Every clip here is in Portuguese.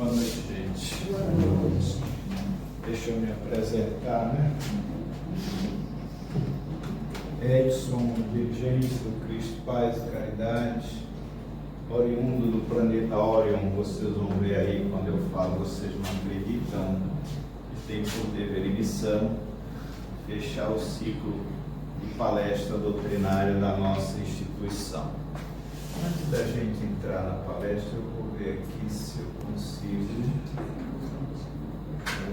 Boa noite, gente. Boa noite. Deixa eu me apresentar, né? Edson, dirigente do Cristo Paz e Caridade, oriundo do planeta Orion. Vocês vão ver aí quando eu falo, vocês não acreditam, que tem por dever e missão fechar o ciclo de palestra doutrinária da nossa instituição. Antes da gente entrar na palestra, eu vou ver aqui se eu consigo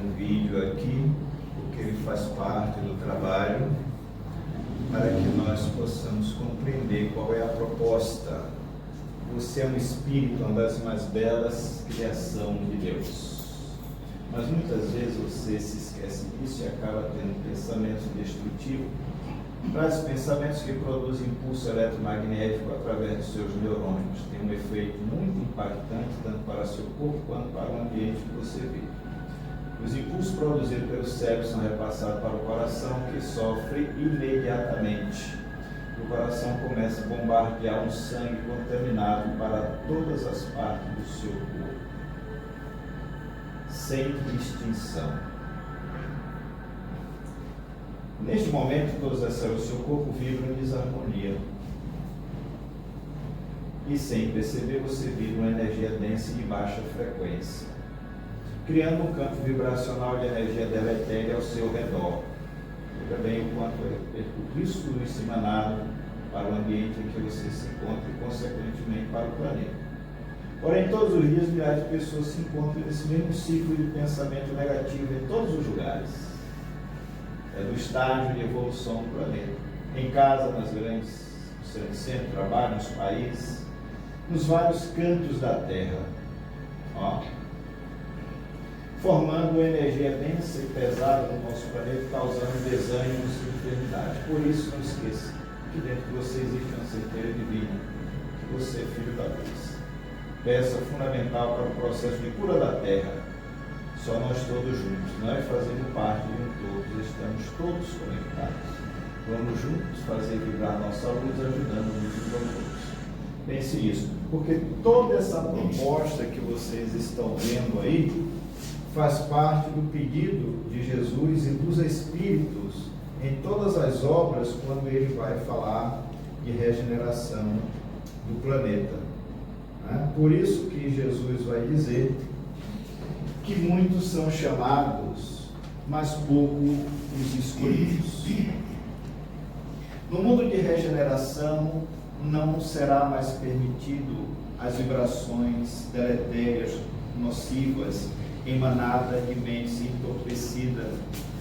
um vídeo aqui, porque ele faz parte do trabalho, para que nós possamos compreender qual é a proposta. Você é um espírito, uma das mais belas criações de Deus. Mas muitas vezes você se esquece disso e acaba tendo pensamentos destrutivos. Traz pensamentos que produzem impulso eletromagnético através dos seus neurônios. Tem um efeito muito impactante, tanto para o seu corpo quanto para o ambiente que você vive. Os impulsos produzidos pelo cérebro são repassados para o coração, que sofre imediatamente. O coração começa a bombardear um sangue contaminado para todas as partes do seu corpo, sem distinção. Neste momento, todas as células do seu corpo vibram em desarmonia. E sem perceber, você vibra uma energia densa e de baixa frequência, criando um campo vibracional de energia deletéria ao seu redor. Veja bem o quanto é isso tudo emanado para o ambiente em que você se encontra e, consequentemente, para o planeta. Porém, todos os dias, milhares de pessoas se encontram nesse mesmo ciclo de pensamento negativo em todos os lugares. É do estágio de evolução do planeta. Em casa, nas grandes centros de trabalho, nos países, nos vários cantos da Terra. Formando uma energia densa e pesada no nosso planeta, causando desânimos e enfermidade. Por isso, não esqueça que dentro de você existe uma certeza divina, que você é filho da luz. Peça fundamental para o processo de cura da Terra. Só nós todos juntos, nós fazemos parte de um todo, estamos todos conectados. Vamos juntos fazer vibrar nossa luz, ajudando uns e outros. Pense nisso, porque toda essa proposta que vocês estão vendo aí faz parte do pedido de Jesus e dos Espíritos em todas as obras, quando ele vai falar de regeneração do planeta. Por isso que Jesus vai dizer que muitos são chamados, mas pouco os escolhidos. No mundo de regeneração, não será mais permitido as vibrações deletérias, nocivas, emanadas de mentes entorpecidas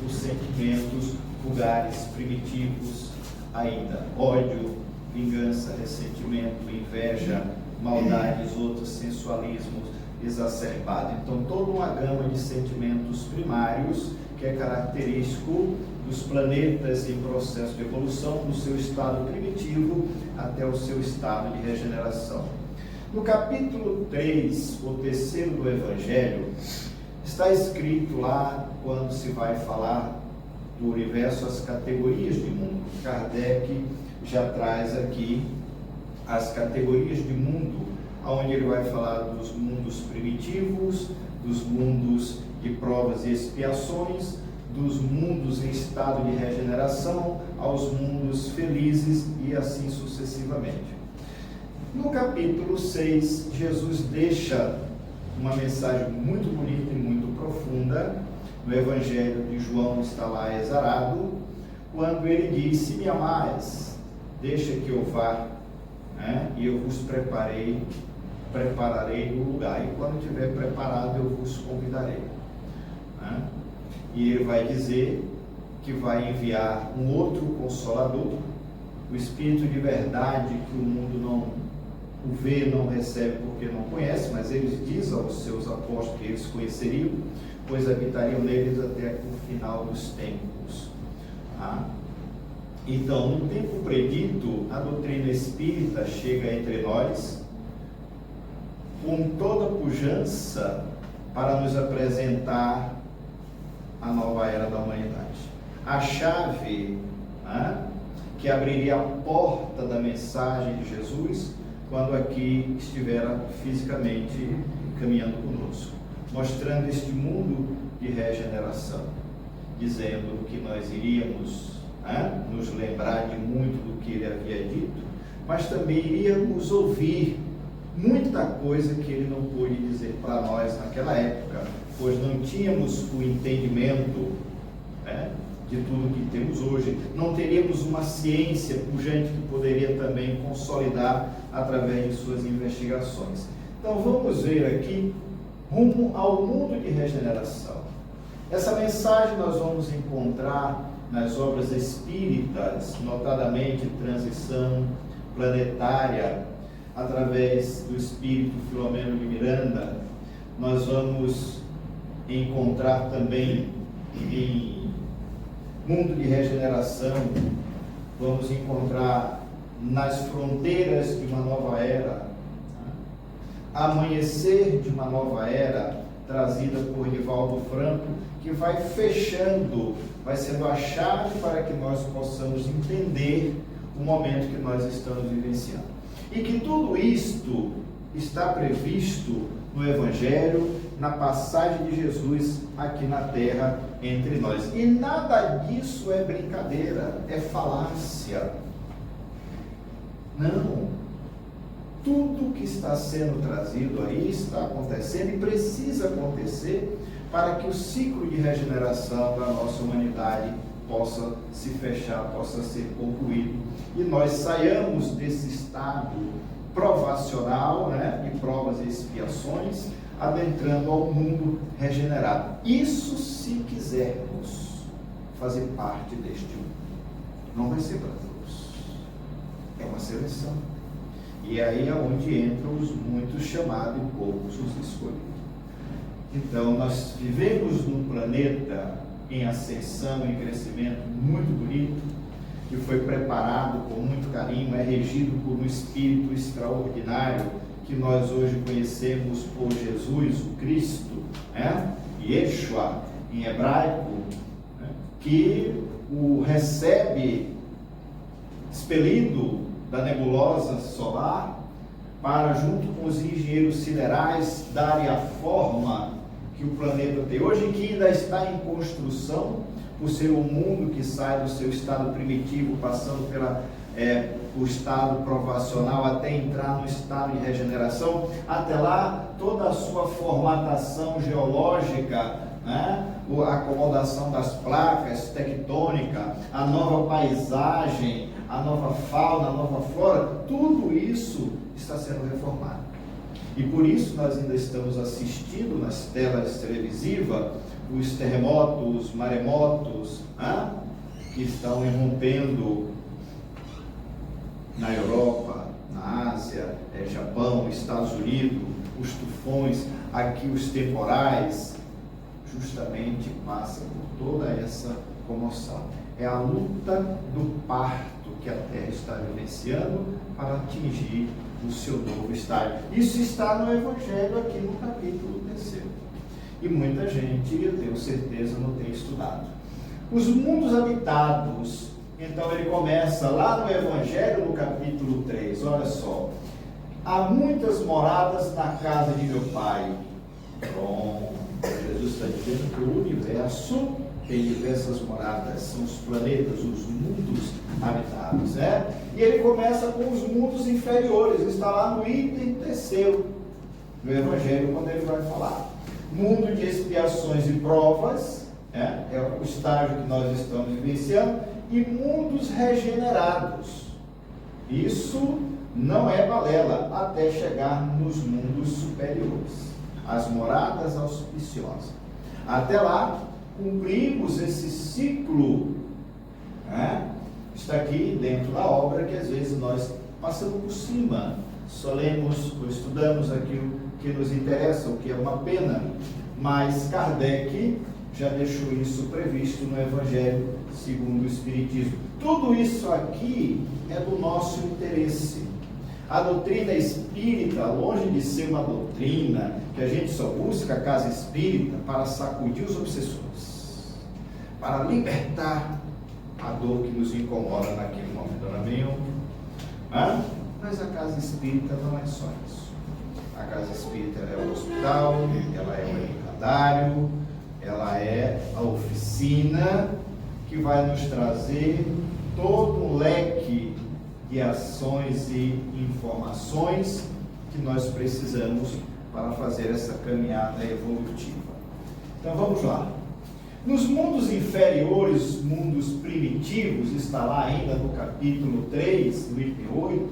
por sentimentos vulgares, primitivos ainda. Ódio, vingança, ressentimento, inveja, maldades, outros sensualismos, exacerbado. Então, toda uma gama de sentimentos primários que é característico dos planetas em processo de evolução, do seu estado primitivo até o seu estado de regeneração. No capítulo 3, o terceiro do Evangelho, está escrito lá, quando se vai falar do universo, as categorias de mundo. Kardec já traz aqui as categorias de mundo, onde ele vai falar dos mundos primitivos, dos mundos de provas e expiações, dos mundos em estado de regeneração, aos mundos felizes e assim sucessivamente. No capítulo 6, Jesus deixa uma mensagem muito bonita e muito profunda. No Evangelho de João está lá exarado, quando ele diz: se me amais, deixa que eu vá, e eu vos prepararei o lugar, e quando estiver preparado eu vos convidarei. E ele vai dizer que vai enviar um outro Consolador, o Espírito de verdade, que o mundo não o vê, não recebe porque não conhece, mas eles dizem aos seus apóstolos que eles conheceriam, pois habitariam neles até o final dos tempos. Então, no tempo predito, a doutrina espírita chega entre nós com toda pujança para nos apresentar a nova era da humanidade. A chave que abriria a porta da mensagem de Jesus quando aqui estiver fisicamente caminhando conosco. mostrando este mundo de regeneração, dizendo que nós iríamos nos lembrar de muito do que ele havia dito, mas também iríamos ouvir muita coisa que ele não pôde dizer para nós naquela época, pois não tínhamos o entendimento de tudo que temos hoje. Não teríamos uma ciência pujante que poderia também consolidar através de suas investigações. Então vamos ver aqui, rumo ao mundo de regeneração. Essa mensagem nós vamos encontrar nas obras espíritas, notadamente Transição Planetária, através do espírito Filomeno de Miranda. Nós vamos encontrar também em Mundo de Regeneração, vamos encontrar nas Fronteiras de uma Nova Era, Amanhecer de uma Nova Era, trazida por Nivaldo Franco, que vai fechando, vai sendo a chave para que nós possamos entender o momento que nós estamos vivenciando. E que tudo isto está previsto no Evangelho, na passagem de Jesus aqui na Terra entre nós. E nada disso é brincadeira, é falácia. Não. Tudo que está sendo trazido aí está acontecendo e precisa acontecer para que o ciclo de regeneração da nossa humanidade possa se fechar, possa ser concluído e nós saiamos desse estado provacional, de provas e expiações, adentrando ao mundo regenerado. Isso se quisermos fazer parte deste mundo. Não vai ser para todos. É uma seleção. E aí é onde entram os muitos chamados e poucos os escolhidos. Então, nós vivemos num planeta em ascensão, em crescimento muito bonito, que foi preparado com muito carinho, é regido por um espírito extraordinário, que nós hoje conhecemos por Jesus, o Cristo, Yeshua, em hebraico, que o recebe expelido da nebulosa solar, para, junto com os engenheiros siderais, darem a forma que o planeta tem hoje, que ainda está em construção, por ser um mundo que sai do seu estado primitivo, passando o estado provacional, até entrar no estado de regeneração. Até lá, toda a sua formatação geológica, a acomodação das placas tectônica, a nova paisagem, a nova fauna, a nova flora, tudo isso está sendo reformado. E por isso nós ainda estamos assistindo nas telas televisivas os terremotos, os maremotos, que estão irrompendo na Europa, na Ásia, Japão, Estados Unidos, os tufões, aqui os temporais, justamente passa por toda essa comoção. É a luta do parto que a Terra está vivenciando para atingir o seu novo estágio. Isso está no Evangelho aqui no capítulo 3. E muita gente, eu tenho certeza, não tem estudado. Os mundos habitados, então ele começa lá no Evangelho, no capítulo 3, olha só. Há muitas moradas na casa de meu Pai. Pronto, Jesus está dizendo que o universo tem diversas moradas, são os planetas, os mundos habitados, E ele começa com os mundos inferiores, está lá no item 3 do Evangelho, quando ele vai falar. Mundo de expiações e provas, é o estágio que nós estamos vivenciando, e mundos regenerados. Isso não é balela, até chegar nos mundos superiores, as moradas auspiciosas. Até lá, cumprimos esse ciclo, está aqui dentro da obra, que às vezes nós passamos por cima, só lemos ou estudamos aquilo que nos interessa, o que é uma pena, mas Kardec já deixou isso previsto no Evangelho segundo o Espiritismo. Tudo isso aqui é do nosso interesse. A doutrina espírita, longe de ser uma doutrina que a gente só busca a casa espírita para sacudir os obsessores, para libertar a dor que nos incomoda naquele momento, não é mesmo? Mas a casa espírita não é só isso. A casa espírita é o hospital, ela é uma calendário, ela é a oficina que vai nos trazer todo um leque de ações e informações que nós precisamos para fazer essa caminhada evolutiva. Então vamos lá. Nos mundos inferiores, mundos primitivos, está lá ainda no capítulo 3, no item 8,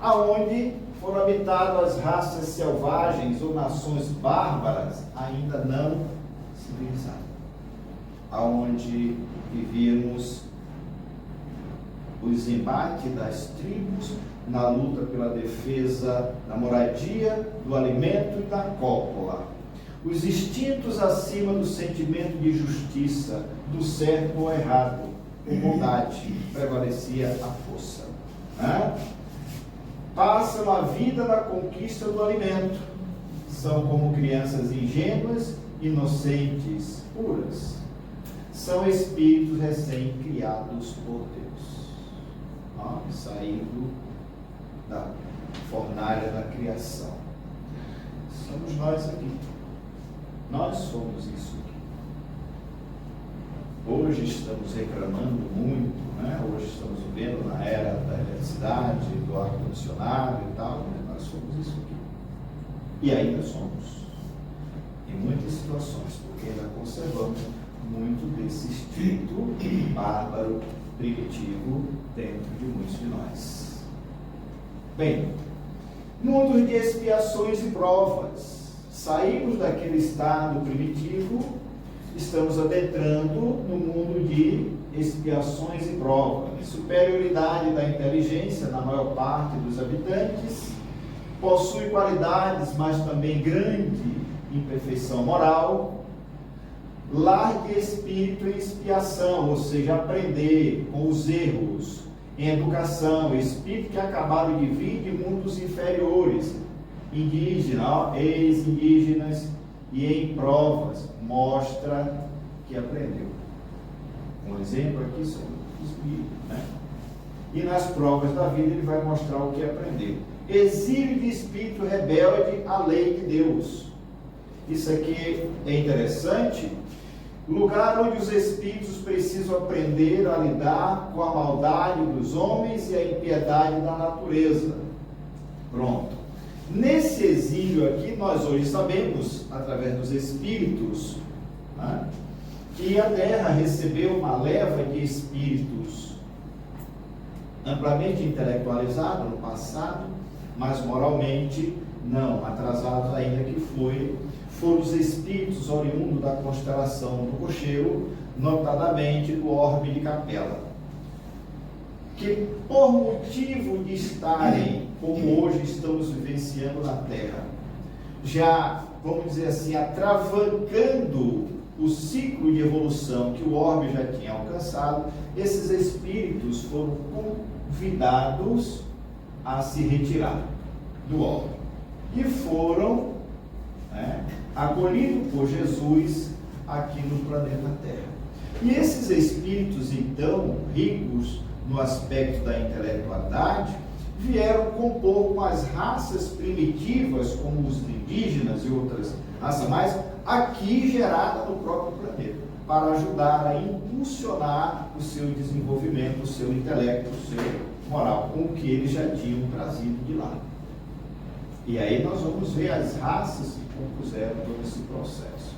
aonde foram habitadas raças selvagens ou nações bárbaras ainda não civilizadas, aonde vivíamos os embates das tribos na luta pela defesa da moradia, do alimento e da cópula. Os instintos acima do sentimento de justiça, do certo ou errado, com bondade, prevalecia a força. Passam a vida na conquista do alimento. São como crianças ingênuas, inocentes, puras. São espíritos recém-criados por Deus, saindo da fornalha da criação. Somos nós aqui. Nós somos isso aqui. Hoje estamos reclamando muito, Hoje estamos vivendo na era da eletricidade, do ar-condicionado e tal, nós somos isso aqui. E ainda somos. Em muitas situações, porque ainda conservamos muito desse espírito bárbaro, primitivo, dentro de muitos de nós. Bem, mundos de expiações e provas. Saímos daquele estado primitivo, estamos adentrando no mundo de expiações e provas. Superioridade da inteligência na maior parte dos habitantes, possui qualidades, mas também grande imperfeição moral, largue espírito em expiação, ou seja, aprender com os erros, em educação, espírito que acabaram de vir de mundos inferiores, indígenas, ex-indígenas, e em provas mostra que aprendeu. Um exemplo aqui são os espíritos, E nas provas da vida ele vai mostrar o que aprendeu. Exílio de espírito rebelde à lei de Deus. Isso aqui é interessante. Lugar onde os espíritos precisam aprender a lidar com a maldade dos homens e a impiedade da natureza. Pronto. Nesse exílio aqui, nós hoje sabemos, através dos espíritos, que a Terra recebeu uma leva de espíritos amplamente intelectualizados no passado, mas moralmente não, atrasados ainda que foram os espíritos oriundos da constelação do Cocheiro, notadamente do orbe de Capela, que por motivo de estarem, como hoje estamos vivenciando na Terra, já, vamos dizer assim, atravancando o ciclo de evolução que o orbe já tinha alcançado, esses espíritos foram convidados a se retirar do orbe e foram acolhidos por Jesus aqui no planeta Terra. E esses espíritos, então, ricos no aspecto da intelectualidade, vieram compor com as raças primitivas, como os indígenas e outras raças mais, aqui gerada no próprio planeta, para ajudar a impulsionar o seu desenvolvimento, o seu intelecto, o seu moral, com o que eles já tinham trazido de lá. E aí nós vamos ver as raças que compuseram todo esse processo.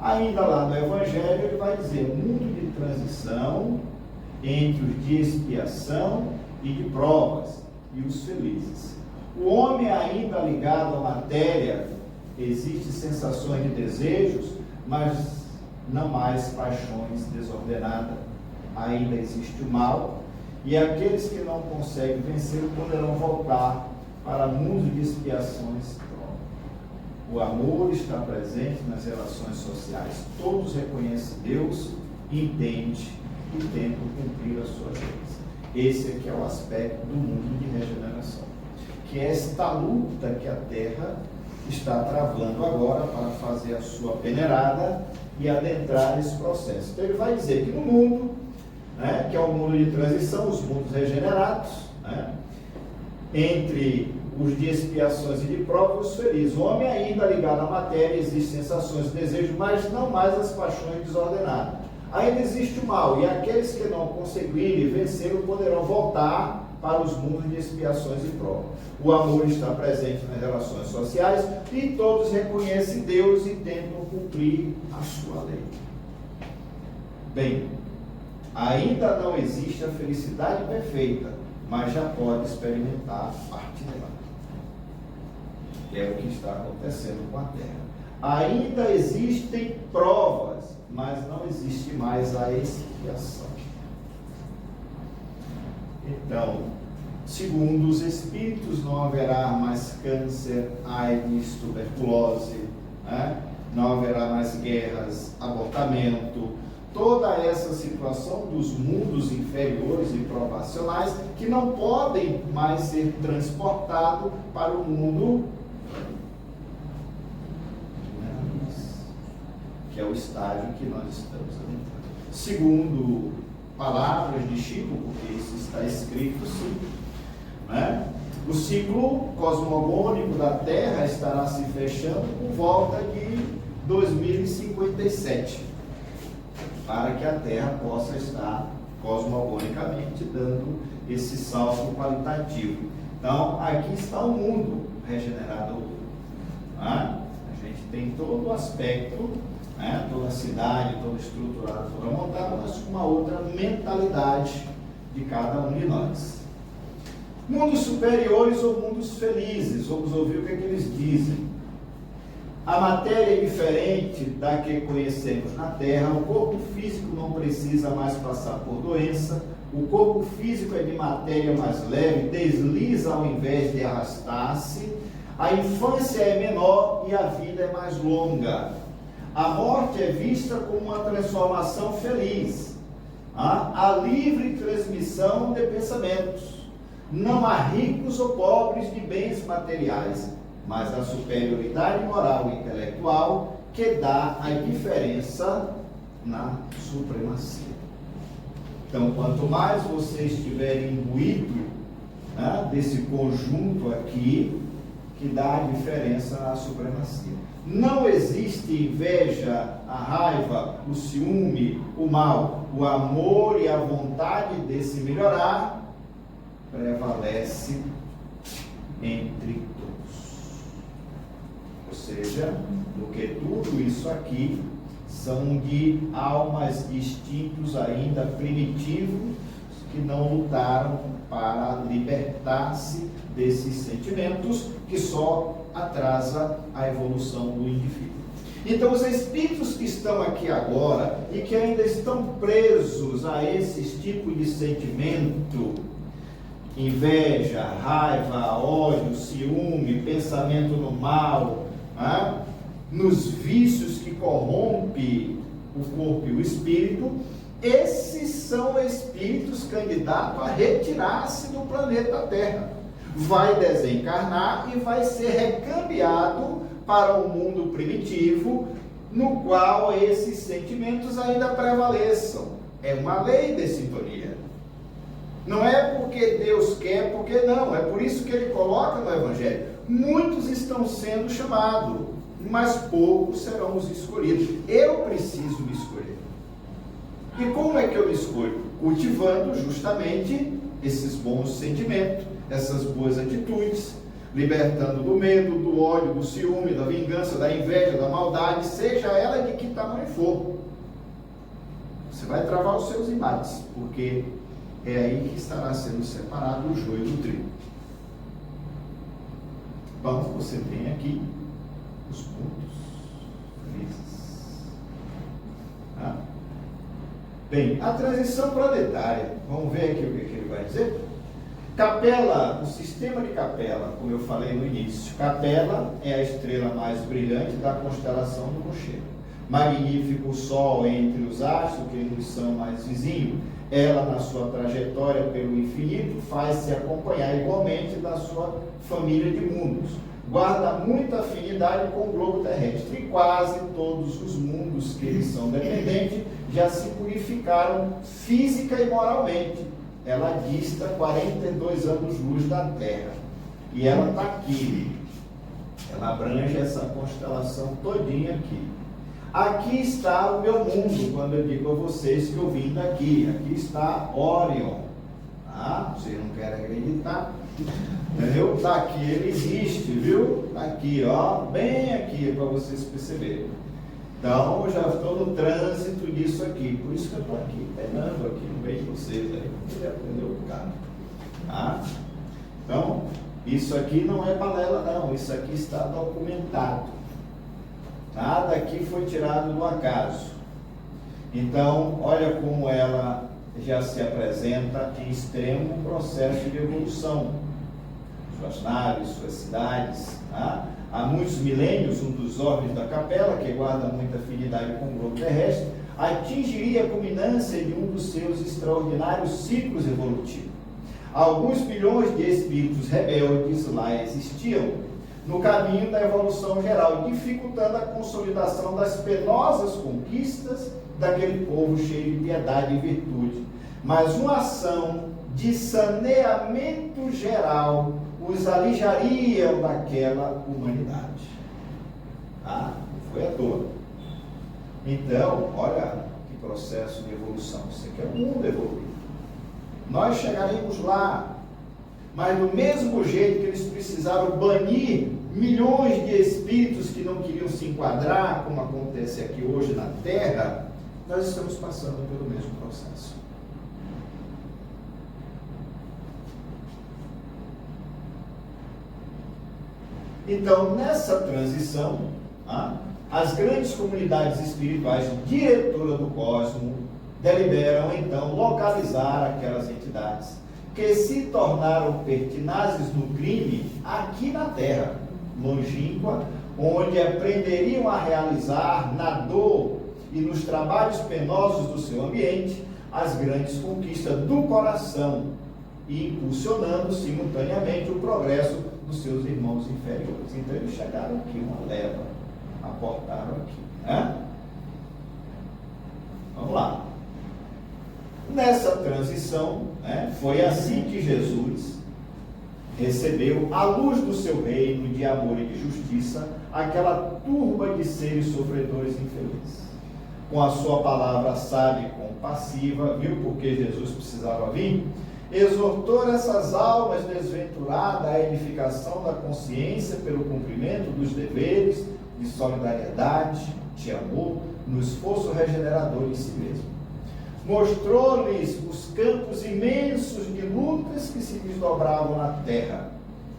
Ainda lá no Evangelho ele vai dizer mundo de transição entre os de expiação e de provas e os felizes. O homem ainda ligado à matéria, existem sensações de desejos, mas não mais paixões desordenadas. Ainda existe o mal, e aqueles que não conseguem vencer poderão voltar para mundo de expiações e provas. O amor está presente nas relações sociais. Todos reconhecem Deus, entendem e tentam cumprir as suas leis. Esse aqui é o aspecto do mundo de regeneração, que é esta luta que a Terra está travando agora para fazer a sua peneirada e adentrar esse processo. Então ele vai dizer que no mundo, que é o mundo de transição, os mundos regenerados, entre os de expiações e de provas, os felizes. O homem ainda ligado à matéria, existem sensações e desejos, mas não mais as paixões desordenadas. Ainda existe o mal, e aqueles que não conseguirem vencê-lo poderão voltar para os mundos de expiações e provas. O amor está presente nas relações sociais e todos reconhecem Deus e tentam cumprir a sua lei. Bem, ainda não existe a felicidade perfeita, mas já pode experimentar parte dela. É o que está acontecendo com a Terra. Ainda existem provas, mas não existe mais a expiação. Então, segundo os espíritos, não haverá mais câncer, AIDS, tuberculose, né? Não haverá mais guerras, abortamento, toda essa situação dos mundos inferiores e provacionais que não podem mais ser transportados para o mundo, que é o estágio que nós estamos adentrando. Segundo palavras de Chico, porque isso está escrito sim, né? O ciclo cosmogônico da Terra estará se fechando por volta de 2057, para que a Terra possa estar cosmogonicamente dando esse salto qualitativo. Então, aqui está o mundo regenerador. Né? A gente tem todo o aspecto, né? Toda a cidade, toda estruturada, toda montada, mas com uma outra mentalidade de cada um de nós. Mundos superiores ou mundos felizes, vamos ouvir o que é que eles dizem. A matéria é diferente da que conhecemos na Terra, o corpo físico não precisa mais passar por doença, o corpo físico é de matéria mais leve, desliza ao invés de arrastar-se, a infância é menor e a vida é mais longa. A morte é vista como uma transformação feliz, a livre transmissão de pensamentos. Não há ricos ou pobres de bens materiais, mas a superioridade moral e intelectual que dá a diferença na supremacia. Então, quanto mais você estiver imbuído, né, desse conjunto aqui, que dá a diferença na supremacia. Não existe inveja, a raiva, o ciúme, o mal. O amor e a vontade de se melhorar prevalece entre todos. Ou seja, porque tudo isso aqui são de almas de instintos ainda primitivos que não lutaram para libertar-se desses sentimentos que só atrasa a evolução do indivíduo. Então, os espíritos que estão aqui agora e que ainda estão presos a esses tipos de sentimento, inveja, raiva, ódio, ciúme, pensamento no mal, né? Nos vícios que corrompem o corpo e o espírito, esses são espíritos candidatos a retirar-se do planeta Terra. Vai desencarnar e vai ser recambiado para o mundo primitivo, no qual esses sentimentos ainda prevaleçam. É uma lei de sintonia. Não é porque Deus quer, porque não. É por isso que ele coloca no Evangelho. Muitos estão sendo chamados, mas poucos serão os escolhidos. Eu preciso me escolher. E como é que eu me escolho? Cultivando justamente esses bons sentimentos, essas boas atitudes, libertando do medo, do ódio, do ciúme, da vingança, da inveja, da maldade, seja ela de que tamanho for. Você vai travar os seus embates, porque é aí que estará sendo separado o joio do trigo. Bom, você tem aqui os pontos felizes. Tá? Bem, a transição planetária. Vamos ver aqui o que ele vai dizer? Capela, o sistema de Capela, como eu falei no início. Capela é a estrela mais brilhante da constelação do Rochedo. Magnífico o Sol entre os astros que nos são mais vizinhos. Ela, na sua trajetória pelo infinito, faz-se acompanhar igualmente da sua família de mundos. Guarda muita afinidade com o globo terrestre. E quase todos os mundos que eles são dependentes já se purificaram física e moralmente. Ela dista 42 anos-luz da Terra. E ela está aqui. Ela abrange essa constelação todinha aqui. Aqui está o meu mundo, quando eu digo a vocês que eu vim daqui. Aqui está Orion. Tá? Vocês não querem acreditar. Entendeu? Está aqui, ele existe, viu? Está aqui, ó, bem aqui, para vocês perceberem. Então, eu já estou no trânsito disso aqui. Por isso que eu estou aqui, penando aqui no meio de vocês. Aí, você aprendeu o cara. Tá? Então, isso aqui não é balela, não. Isso aqui está documentado. Nada aqui foi tirado do acaso. Então, olha como ela já se apresenta em extremo processo de evolução. Suas naves, suas cidades. Tá? Há muitos milênios, um dos órgãos da capela, que guarda muita afinidade com o globo terrestre, atingiria a culminância de um dos seus extraordinários ciclos evolutivos. Alguns bilhões de espíritos rebeldes lá existiam no caminho da evolução geral, dificultando a consolidação das penosas conquistas daquele povo cheio de piedade e virtude. Mas uma ação de saneamento geral os alijaria daquela humanidade. Tá? Não foi à toa. Então, olha que processo de evolução. Isso aqui é o mundo evoluído. Nós chegaremos lá, mas do mesmo jeito que eles precisaram banir milhões de espíritos que não queriam se enquadrar, como acontece aqui hoje na Terra, nós estamos passando pelo mesmo processo. Então, nessa transição, as grandes comunidades espirituais diretoras do cosmos deliberam, então, localizar aquelas entidades que se tornaram pertinazes no crime aqui na Terra, longínqua, onde aprenderiam a realizar na dor e nos trabalhos penosos do seu ambiente as grandes conquistas do coração e impulsionando simultaneamente o progresso dos seus irmãos inferiores. Então eles chegaram aqui, uma leva, aportaram aqui. Né? Vamos lá. Nessa transição, foi assim que Jesus recebeu, à luz do seu reino de amor e de justiça, aquela turba de seres sofredores infelizes. Com a sua palavra sábia e compassiva, viu porque Jesus precisava vir? Exortou essas almas desventuradas à edificação da consciência pelo cumprimento dos deveres de solidariedade, de amor, no esforço regenerador em si mesmo. Mostrou-lhes os campos imensos de lutas que se desdobravam na terra,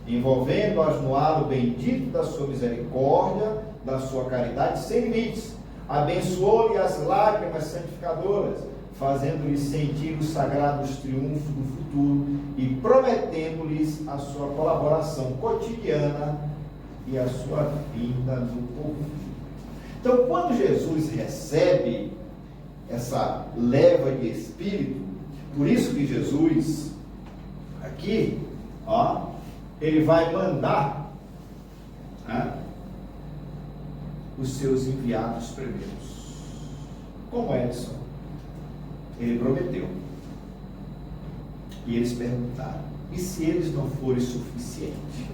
envolvendo-as no halo bendito da sua misericórdia, da sua caridade sem limites. Abençoou-lhe as lágrimas santificadoras, fazendo-lhes sentir os sagrados triunfos do futuro e prometendo-lhes a sua colaboração cotidiana e a sua vinda no porvir. Então, quando Jesus recebe essa leva de espírito, por isso que Jesus, aqui, ele vai mandar os seus enviados primeiros. Como Edson, ele prometeu. E eles perguntaram: e se eles não forem suficientes?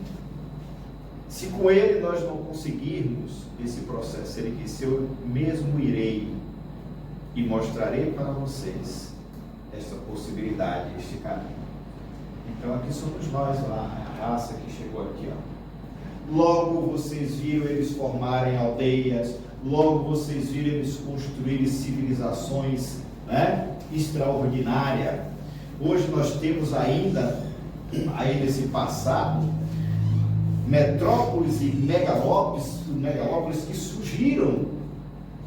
Se com ele nós não conseguirmos esse processo, ele disse: eu mesmo irei e mostrarei para vocês esta possibilidade, este caminho. Então aqui somos nós lá, a raça que chegou aqui, Logo vocês viram eles formarem aldeias, logo vocês viram eles construírem civilizações extraordinárias. Hoje nós temos ainda, aí nesse passado, metrópoles e megalópolis que surgiram,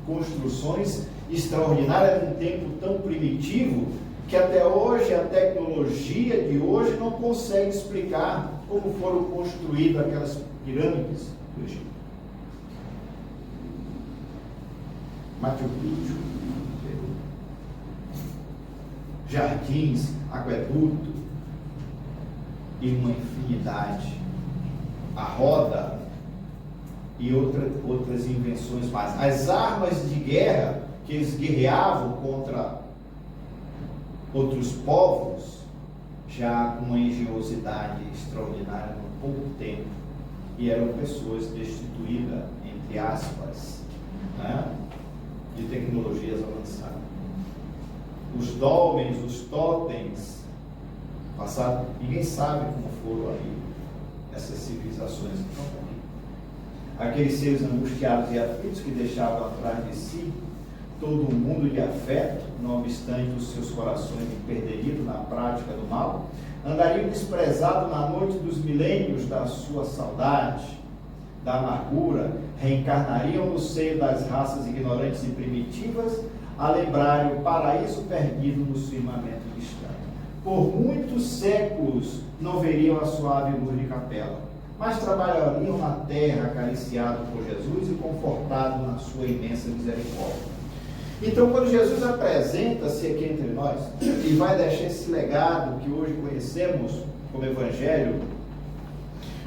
construções extraordinárias num tempo tão primitivo que até hoje a tecnologia de hoje não consegue explicar como foram construídas aquelas pirâmides do Egito. Machu Picchu, jardins, aqueduto e uma infinidade, a roda e outras invenções mais. As armas de guerra que eles guerreavam contra outros povos, já com uma engenhosidade extraordinária, não pouco tempo. E eram pessoas destituídas, entre aspas, né, de tecnologias avançadas. Os dolmens, os totens, passado, ninguém sabe como foram aí essas civilizações que estão aqui. Aqueles seres angustiados e aflitos que deixavam atrás de si todo um mundo de afeto, não obstante os seus corações empedernidos na prática do mal, andariam desprezados na noite dos milênios da sua saudade, da amargura, reencarnariam no seio das raças ignorantes e primitivas, a lembrarem o paraíso perdido no firmamento distante. Por muitos séculos não veriam a suave luz de capela, mas trabalhariam na terra, acariciado por Jesus e confortado na sua imensa misericórdia. Então, quando Jesus apresenta-se aqui entre nós e vai deixar esse legado que hoje conhecemos como Evangelho,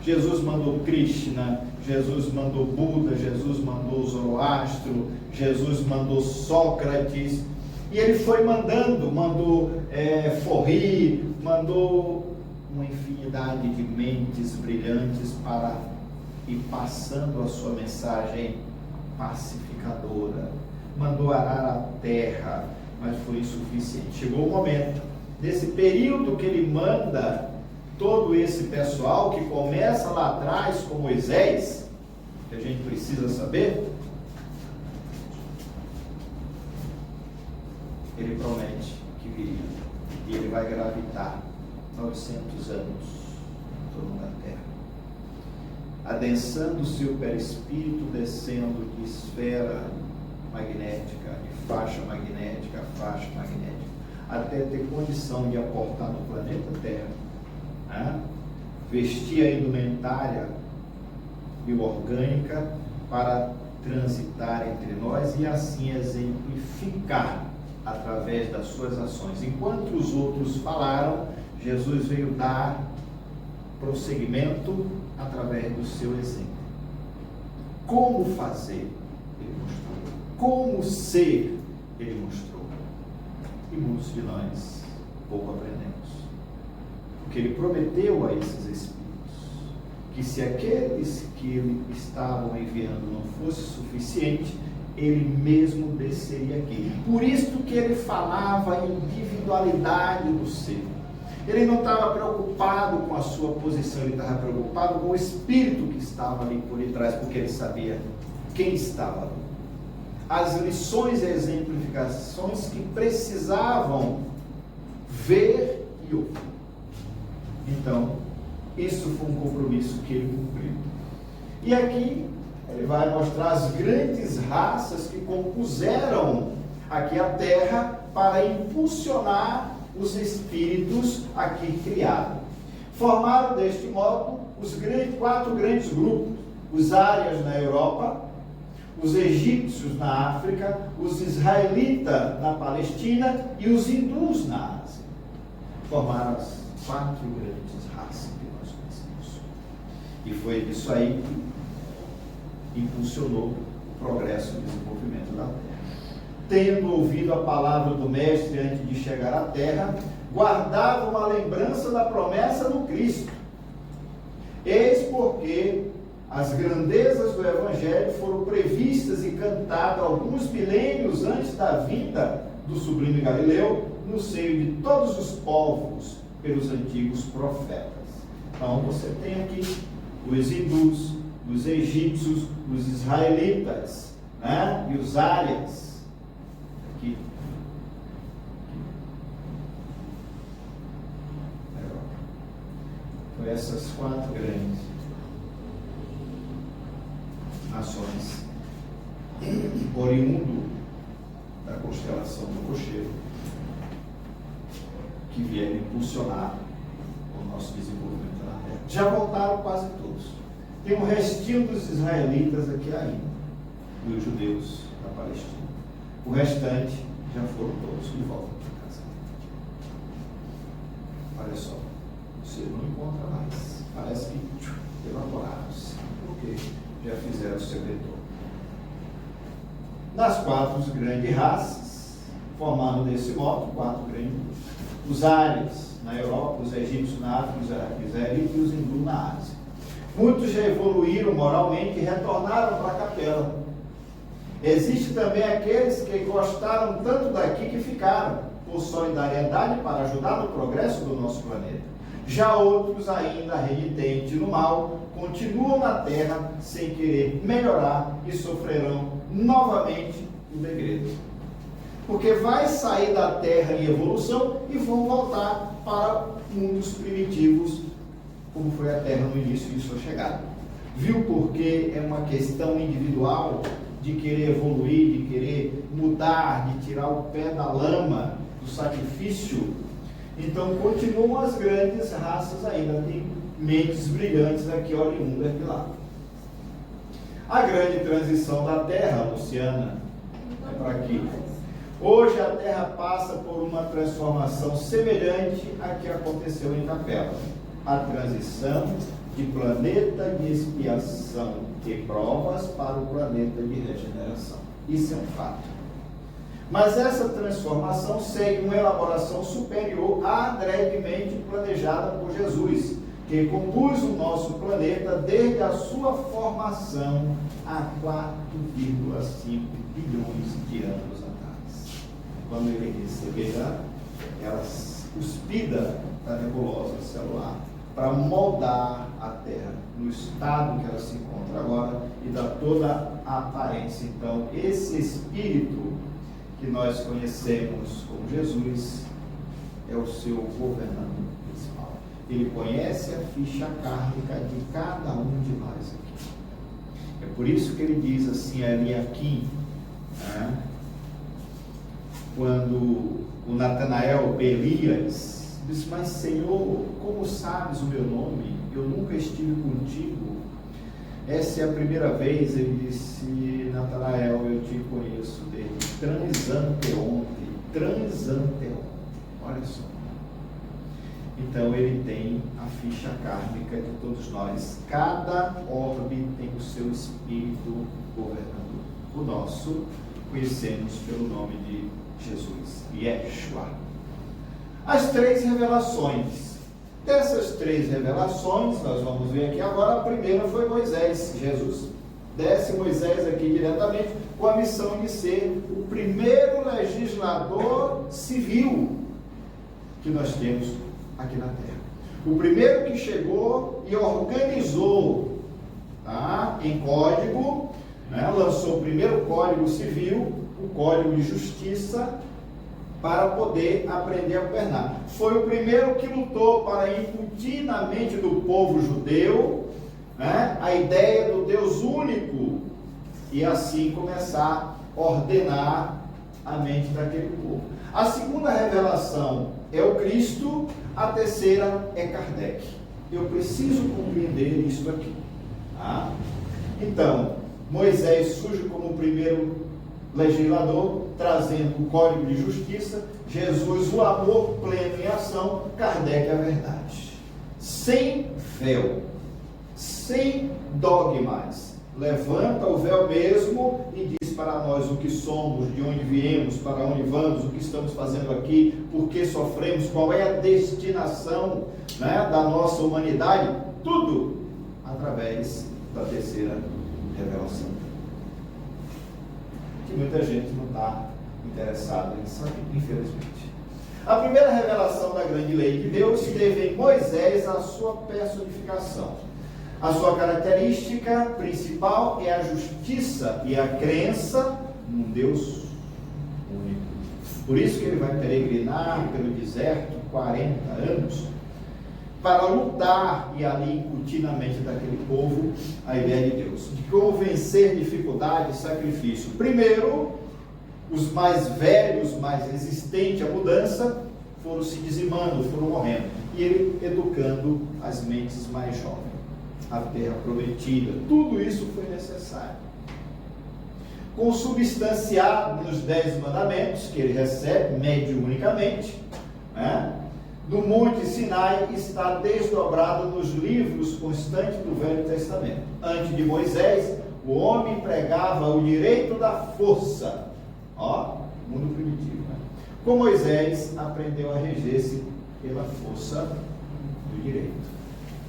Jesus mandou Krishna, Jesus mandou Buda, Jesus mandou Zoroastro, Jesus mandou Sócrates, e ele foi mandou Forri, mandou uma infinidade de mentes brilhantes para ir passando a sua mensagem pacificadora. Mandou arar a terra, mas foi insuficiente. Chegou o momento, nesse período que ele manda todo esse pessoal, que começa lá atrás com Moisés, que a gente precisa saber, ele promete que viria, e ele vai gravitar 900 anos em torno da terra, adensando o seu perispírito, descendo de esfera magnética, de faixa magnética a faixa magnética, até ter condição de aportar no planeta Terra, né? Vestir a indumentária bioorgânica para transitar entre nós e assim exemplificar através das suas ações. Enquanto os outros falaram, Jesus veio dar prosseguimento através do seu exemplo. Como fazer? Ele mostrou. Como ser? Ele mostrou. E muitos de nós pouco aprendemos. Porque ele prometeu a esses espíritos que se aqueles que ele estava enviando não fosse suficiente, ele mesmo desceria aqui. Por isso que ele falava em individualidade do ser. Ele não estava preocupado com a sua posição, ele estava preocupado com o espírito que estava ali por detrás, porque ele sabia quem estava ali. As lições e exemplificações que precisavam ver e ouvir. Então, isso foi um compromisso que ele cumpriu. E aqui ele vai mostrar as grandes raças que compuseram aqui a terra para impulsionar os espíritos aqui criados. Formaram deste modo os quatro grandes grupos: os árias na Europa, os egípcios na África, os israelitas na Palestina e os hindus na Ásia. Formaram as quatro grandes raças que nós conhecemos. E foi isso aí que impulsionou o progresso e o desenvolvimento da Terra. Tendo ouvido a palavra do Mestre antes de chegar à Terra, guardavam uma lembrança da promessa do Cristo. Eis porque as grandezas do Evangelho foram previstas e cantadas alguns milênios antes da vinda do sublime Galileu, no seio de todos os povos, pelos antigos profetas. Então você tem aqui os hindus, os egípcios, os israelitas, né? E os árias. Aqui. Então essas quatro grandes nações, oriundo da constelação do Cocheiro, que vieram impulsionar o nosso desenvolvimento na Terra. Já voltaram quase todos. Tem um restinho dos israelitas aqui ainda, dos judeus da Palestina. O restante já foram todos de volta para casa. Olha só, você não encontra mais. Parece que evaporaram-se, porque já fizeram o seu retorno. Das quatro grandes raças, formando desse modo quatro grandes grupos: os ários na Europa, os egípcios na África, os israelitas e os hindus na Ásia. Muitos já evoluíram moralmente e retornaram para a capela. Existe também aqueles que gostaram tanto daqui que ficaram, por solidariedade para ajudar no progresso do nosso planeta. Já outros, ainda renitentes no mal, continuam na Terra sem querer melhorar e sofrerão novamente o degredo. Porque vai sair da Terra em evolução e vão voltar para mundos primitivos, como foi a Terra no início de sua chegada. Viu porque é uma questão individual de querer evoluir, de querer mudar, de tirar o pé da lama, do sacrifício? Então continuam as grandes raças ainda, tem mentes brilhantes aqui, oriundas de lá. A grande transição da Terra, Luciana, é para aqui. Hoje a Terra passa por uma transformação semelhante à que aconteceu em Capela. A transição de planeta de expiação e provas para o planeta de regeneração. Isso é um fato. Mas essa transformação segue uma elaboração superior adredemente planejada por Jesus, que compôs o nosso planeta desde a sua formação há 4,5 bilhões de anos atrás. Quando ele receberá aquela cuspida da nebulosa celular para moldar a Terra no estado que ela se encontra agora e dar toda a aparência. Então, esse espírito que nós conhecemos como Jesus é o seu governador principal. Ele conhece a ficha kármica de cada um de nós aqui. É por isso que ele diz assim ali aqui, né? Quando o Natanael Elias disse: mas Senhor, como sabes o meu nome? Eu nunca estive contigo. Essa é a primeira vez. Ele disse: Natanael, eu te conheço desde transanteontem. Olha só. Então ele tem a ficha kármica de todos nós. Cada orbe tem o seu espírito governador. O nosso conhecemos pelo nome de Jesus, Yeshua. As 3 revelações. Dessas 3 revelações, nós vamos ver aqui agora, a primeira foi Moisés. Jesus desce Moisés aqui diretamente com a missão de ser o primeiro legislador civil que nós temos aqui na Terra. O primeiro que chegou e organizou, tá, em código, né, lançou o primeiro código civil, o código de justiça, para poder aprender a governar. Foi o primeiro que lutou para incutir na mente do povo judeu, né, a ideia do Deus único, e assim começar a ordenar a mente daquele povo. A segunda revelação é o Cristo, a terceira é Kardec. Eu preciso compreender isso aqui. Tá? Então, Moisés surge como o primeiro legislador, trazendo o código de justiça. Jesus, o amor pleno em ação. Kardec, a verdade. Sem véu, sem dogmas. Levanta o véu mesmo e diz para nós o que somos, de onde viemos, para onde vamos, o que estamos fazendo aqui, por que sofremos, qual é a destinação, né, da nossa humanidade. Tudo através da terceira revelação, que muita gente não está interessada em saber, infelizmente. A primeira revelação da grande lei de Deus teve em Moisés a sua personificação. A sua característica principal é a justiça e a crença num Deus único. Por isso que ele vai peregrinar pelo deserto 40 anos, para lutar e ali incutir na mente daquele povo a ideia de Deus, de como vencer dificuldade e sacrifício. Primeiro, os mais velhos, mais resistentes à mudança, foram se dizimando, foram morrendo, e ele educando as mentes mais jovens. A terra prometida, tudo isso foi necessário. Consubstanciado nos 10 mandamentos que ele recebe mediunicamente, né? No Monte Sinai está desdobrado nos livros constantes do Velho Testamento. Antes de Moisés, o homem pregava o direito da força. Ó, mundo primitivo, né? Com Moisés, aprendeu a reger-se pela força do direito.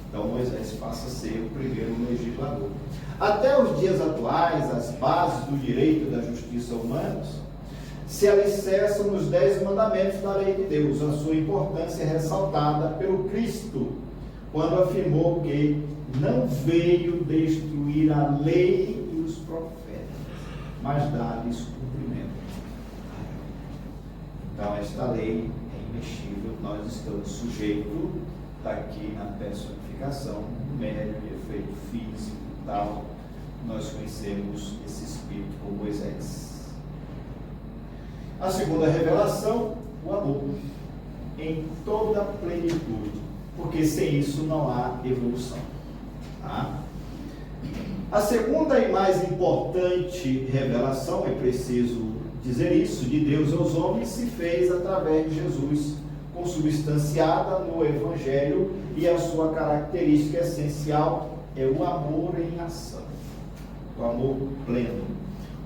Então Moisés passa a ser o primeiro legislador. Até os dias atuais, as bases do direito e da justiça humanos se alicerçam nos 10 mandamentos da lei de Deus. A sua importância é ressaltada pelo Cristo, quando afirmou que não veio destruir a lei e os profetas, mas dar-lhes cumprimento. Então, esta lei é imexível, nós estamos sujeitos, está aqui na personificação, numérico, de efeito físico e tal. Nós conhecemos esse Espírito por Moisés. A segunda revelação, o amor, em toda a plenitude, porque sem isso não há evolução. Tá? A segunda e mais importante revelação, é preciso dizer isso, de Deus aos homens, se fez através de Jesus, consubstanciada no Evangelho, e a sua característica essencial é o amor em ação, o amor pleno,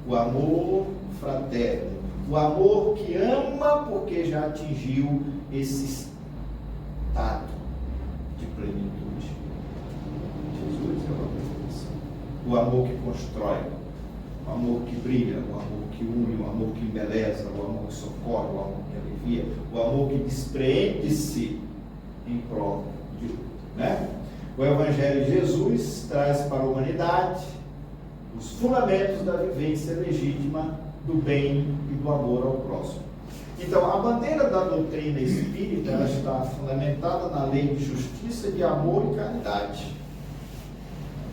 o amor fraterno, o amor que ama porque já atingiu esse estado de plenitude. Jesus é o amor em ação, o amor que constrói, o amor que brilha, o amor que une, o amor que embeleza, o amor que socorre, o amor que alivia, o amor que despreende-se em prol de outro, né? O Evangelho de Jesus traz para a humanidade os fundamentos da vivência legítima do bem e do amor ao próximo. Então, a bandeira da doutrina espírita, ela está fundamentada na lei de justiça, de amor e caridade,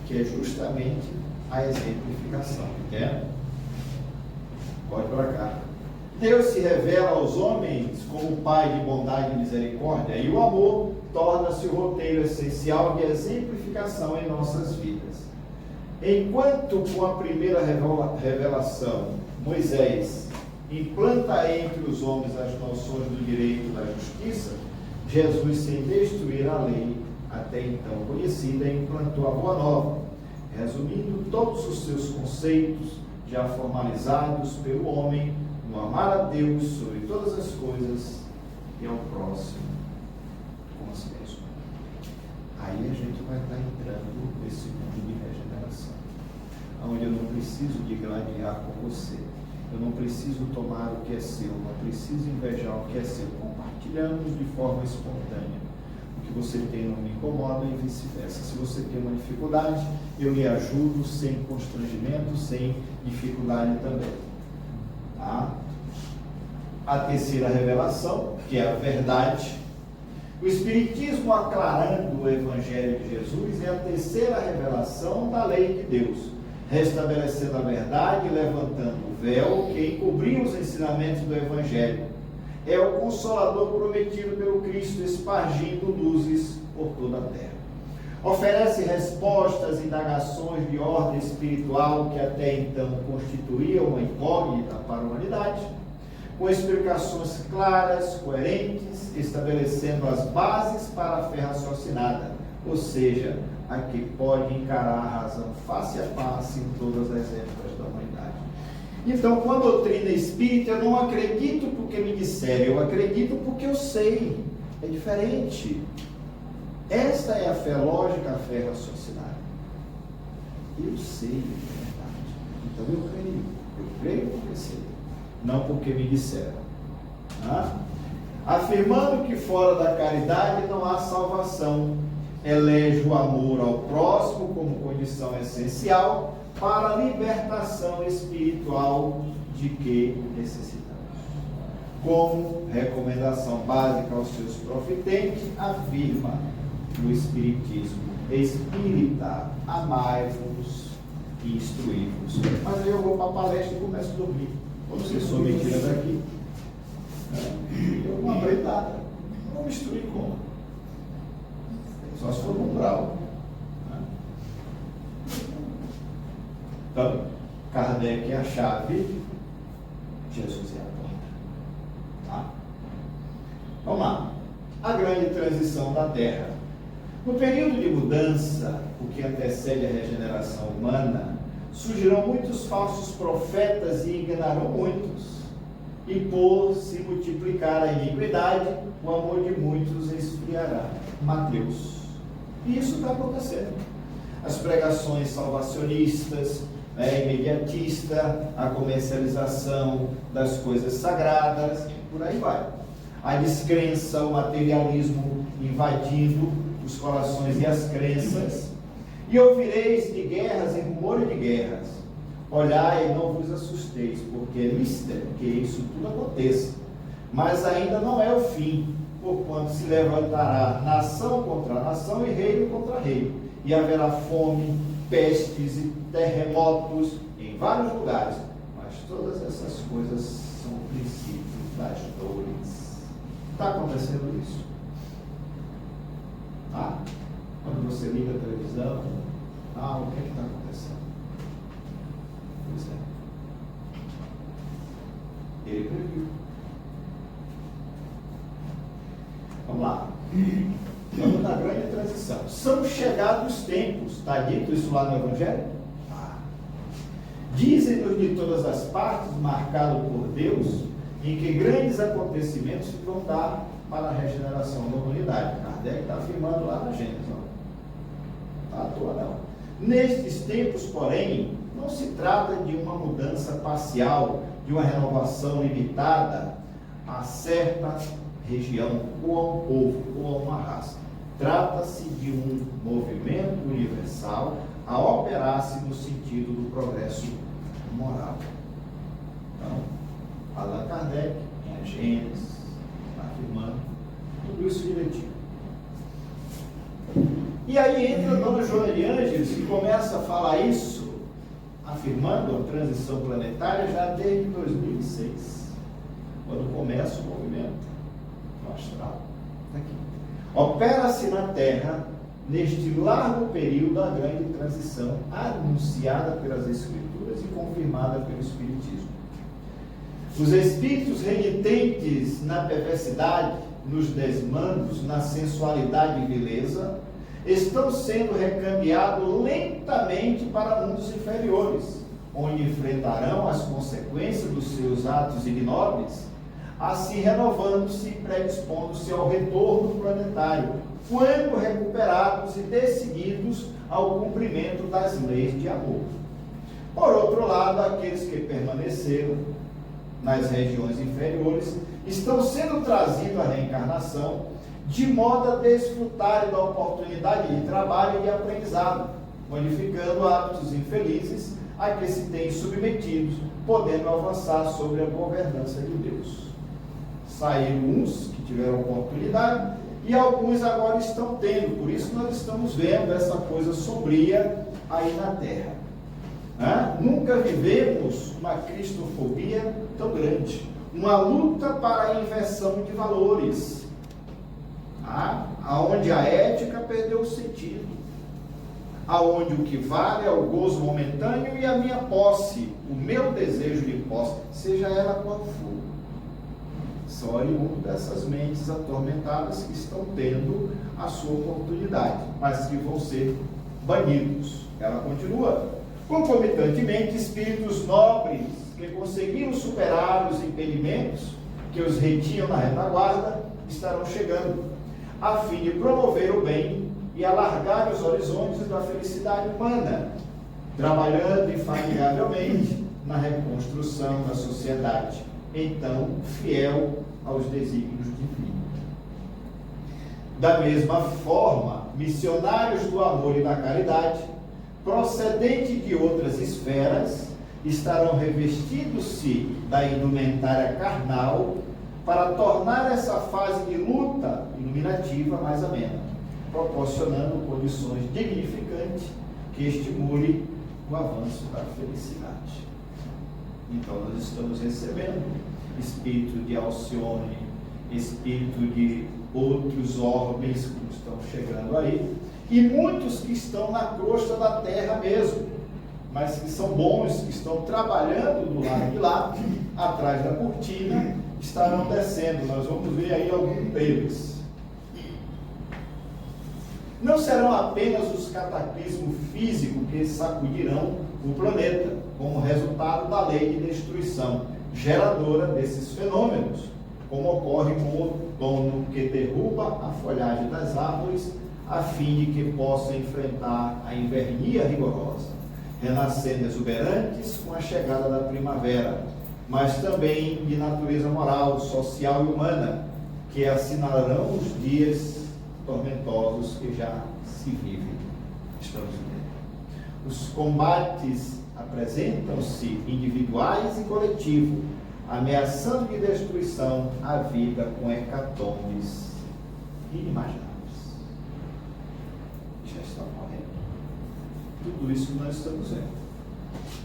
que é justamente a exemplificação. Entende? Pode para cá. Deus se revela aos homens como Pai de bondade e misericórdia, e o amor torna-se o roteiro essencial de exemplificação em nossas vidas. Enquanto com a primeira revelação, Moisés implanta entre os homens as noções do direito e da justiça, Jesus, sem destruir a lei até então conhecida, implantou a Boa Nova, resumindo todos os seus conceitos, já formalizados pelo homem, no amar a Deus sobre todas as coisas e ao próximo como a si mesmo. Aí a gente vai estar entrando nesse mundo de regeneração, onde eu não preciso de gladiar com você, eu não preciso tomar o que é seu, não preciso invejar o que é seu. Compartilhamos de forma espontânea. O que você tem não me incomoda e vice-versa. Se você tem uma dificuldade, eu lhe ajudo sem constrangimento, sem dificuldade também. Tá? A terceira revelação, que é a verdade. O Espiritismo aclarando o Evangelho de Jesus é a terceira revelação da lei de Deus, restabelecendo a verdade e levantando o véu que encobria os ensinamentos do Evangelho. É o Consolador prometido pelo Cristo, espargindo luzes por toda a terra. Oferece respostas e indagações de ordem espiritual que até então constituíam uma incógnita para a humanidade, com explicações claras, coerentes, estabelecendo as bases para a fé raciocinada, ou seja, a que pode encarar a razão face a face em todas as épocas da humanidade. Então, com a doutrina espírita, eu não acredito porque me disseram, eu acredito porque eu sei. É diferente. Esta é a fé lógica, a fé raciocinada. Eu sei a verdade. Então eu creio. Eu creio porque sei. Não porque me disseram. Afirmando que fora da caridade não há salvação, elege o amor ao próximo como condição essencial para a libertação espiritual de que necessitamos. Como recomendação básica aos seus profitentes, afirma o Espiritismo espírita: amai-vos e instruí-vos. Mas aí eu vou para a palestra e começo a dormir. Quando vocês são mentiras daqui, eu não aprendo nada. Eu não me instruí como? Só se for um grau. Então, Kardec é a chave, Jesus é a porta. Tá? Vamos lá. A grande transição da Terra. No período de mudança, o que antecede a regeneração humana, surgirão muitos falsos profetas e enganarão muitos. E por se multiplicar a iniquidade, o amor de muitos esfriará. Mateus E isso está acontecendo. As pregações salvacionistas, imediatista, a comercialização das coisas sagradas, por aí vai. A descrença, o materialismo invadindo os corações e as crenças. E ouvireis de guerras e rumores de guerras. Olhai e não vos assusteis, porque é mistério que isso tudo aconteça. Mas ainda não é o fim, porquanto se levantará nação contra nação e reino contra reino. E haverá fome, pestes e terremotos em vários lugares. Mas todas essas coisas são princípios das dores. Está acontecendo isso? Quando você liga a televisão, o que é que está acontecendo? Pois é. Ele previu. Vamos lá. Estamos na grande transição. São chegados os tempos. Está dito isso lá no Evangelho? Dizem-nos de todas as partes, marcado por Deus, em que grandes acontecimentos se vão dar para a regeneração da humanidade. Kardec está afirmando lá na Gênesis. Não está à toa, não. Nestes tempos, porém, não se trata de uma mudança parcial, de uma renovação limitada a certa região, ou a um povo, ou a uma raça. Trata-se de um movimento universal a operar-se no sentido do progresso moral. Então, Allan Kardec, em A Gênesis, está afirmando tudo isso direitinho. E aí entra a dona Joana de Ângeles e começa a falar isso, afirmando a transição planetária já desde 2006, quando começa o movimento astral. Aqui. Opera-se na Terra, neste largo período, a grande transição anunciada pelas Escrituras e confirmada pelo Espiritismo. Os espíritos renitentes na perversidade, nos desmandos, na sensualidade e vileza, estão sendo recambiados lentamente para mundos inferiores, onde enfrentarão as consequências dos seus atos ignóbeis, assim renovando-se e predispondo-se ao retorno planetário, quando recuperados e decididos ao cumprimento das leis de amor. Por outro lado, aqueles que permaneceram nas regiões inferiores estão sendo trazidos à reencarnação, de modo a desfrutarem da oportunidade de trabalho e de aprendizado, modificando hábitos infelizes a que se têm submetidos, podendo avançar sobre a governança de Deus. Saíram uns que tiveram oportunidade e alguns agora estão tendo, por isso nós estamos vendo essa coisa sombria aí na Terra. Nunca vivemos uma cristofobia tão grande, uma luta para a inversão de valores, aonde a ética perdeu o sentido, aonde o que vale é o gozo momentâneo e a minha posse, o meu desejo de posse, seja ela qual for. São oriundos dessas mentes atormentadas que estão tendo a sua oportunidade, mas que vão ser banidos. Ela continua. Concomitantemente, espíritos nobres que conseguiram superar os impedimentos que os retinham na retaguarda estarão chegando, a fim de promover o bem e alargar os horizontes da felicidade humana, trabalhando infatigavelmente na reconstrução da sociedade, então fiel aos desígnios divinos. Da mesma forma, missionários do amor e da caridade, procedente de outras esferas, estarão revestidos-se da indumentária carnal para tornar essa fase de luta iluminativa mais amena, proporcionando condições dignificantes que estimule o avanço da felicidade. Então nós estamos recebendo espírito de Alcione, espírito de outros ordens que estão chegando aí, e muitos que estão na crosta da terra mesmo, mas que são bons, que estão trabalhando do lado de lá, atrás da cortina, estarão descendo. Nós vamos ver aí alguns deles. Não serão apenas os cataclismos físicos que sacudirão o planeta, como resultado da lei de destruição, geradora desses fenômenos, como ocorre com o outono que derruba a folhagem das árvores, a fim de que possam enfrentar a invernia rigorosa, renascendo exuberantes com a chegada da primavera, mas também de natureza moral, social e humana, que assinalarão os dias tormentosos que já se vivem. Estamos vivendo. Os combates apresentam-se individuais e coletivos, ameaçando de destruição a vida com hecatombes inimagináveis. Já está morrendo. Tudo isso nós estamos vendo.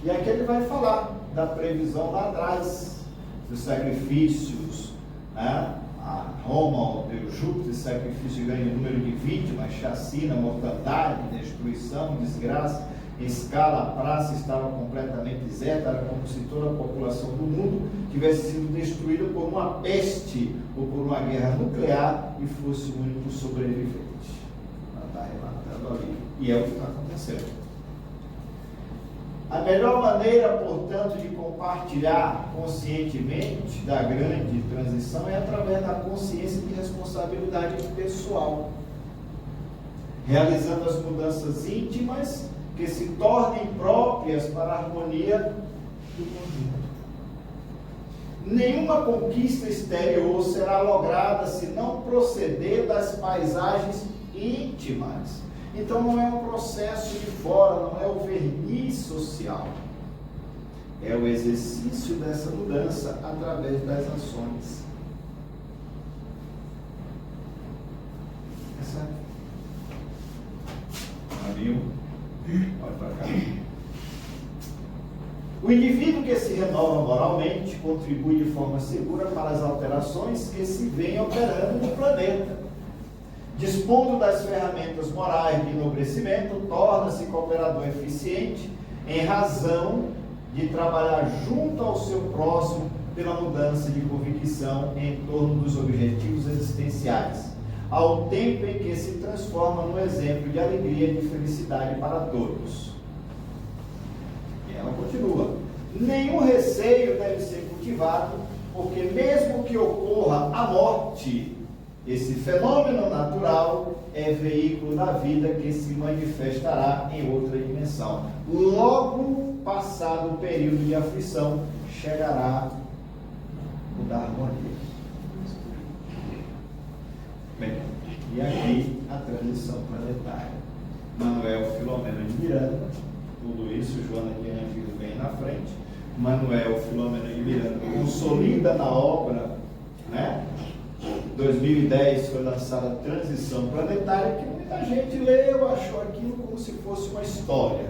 E aqui ele vai falar da previsão lá atrás, dos sacrifícios, né? A Roma, o deus Júpiter, sacrifício de grande número de vítimas, chacina, mortandade, destruição, desgraça. Em escala, a praça estava completamente deserta, era como se toda a população do mundo tivesse sido destruída por uma peste ou por uma guerra nuclear e fosse o único sobrevivente. Está relatando ali. E é o que está acontecendo. A melhor maneira, portanto, de compartilhar conscientemente da grande transição é através da consciência de responsabilidade pessoal, realizando as mudanças íntimas que se tornem próprias para a harmonia do conjunto. Nenhuma conquista exterior será lograda se não proceder das paisagens íntimas. Então não é um processo de fora, não é o verniz social. É o exercício dessa mudança através das ações. Essa abriu. Olha para cá. O indivíduo que se renova moralmente contribui de forma segura para as alterações que se vêm operando no planeta. Dispondo das ferramentas morais de enobrecimento, torna-se cooperador eficiente em razão de trabalhar junto ao seu próximo pela mudança de convicção em torno dos objetivos existenciais, ao tempo em que se transforma no exemplo de alegria e de felicidade para todos. E ela continua: nenhum receio deve ser cultivado, porque mesmo que ocorra a morte, esse fenômeno natural é veículo da vida que se manifestará em outra dimensão. Logo passado o período de aflição, chegará o da harmonia. Bem, e aqui a transição planetária. Manuel Filomeno de Miranda, tudo isso Joana de Ângeles vem na frente. Manuel Filomeno de Miranda consolida na obra, né? 2010 foi lançada a Transição Planetária, que muita gente leu, achou aquilo como se fosse uma história.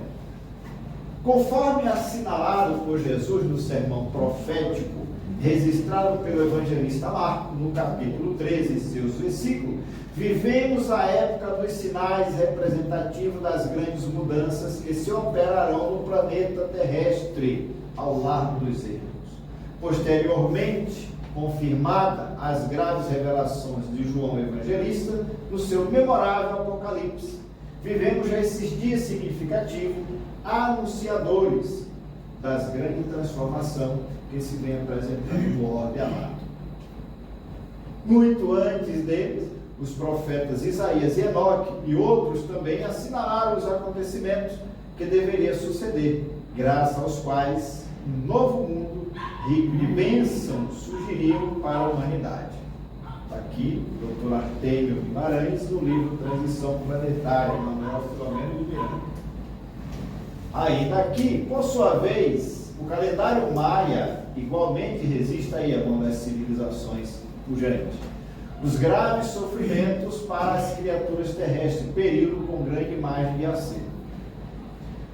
Conforme assinalado por Jesus no sermão profético, registrado pelo evangelista Marcos, no capítulo 13, em seus versículos, vivemos a época dos sinais representativos das grandes mudanças que se operarão no planeta terrestre ao largo dos erros. Posteriormente, confirmada as graves revelações de João Evangelista no seu memorável Apocalipse. Vivemos já esses dias significativos, anunciadores das grandes transformações que se vem apresentando no orbe amado. Muito antes deles, os profetas Isaías e Enoque e outros também assinalaram os acontecimentos que deveriam suceder, graças aos quais um novo mundo rico de bênçãos surgiriam para a humanidade. Está aqui, Dr. Artêmio Guimarães, no livro Transição Planetária, Manuel Filomeno de Miranda. Ainda aqui, por sua vez, o calendário maia igualmente resiste aí à mão das civilizações pujantes. Os graves sofrimentos para as criaturas terrestres, período com grande margem de acerto.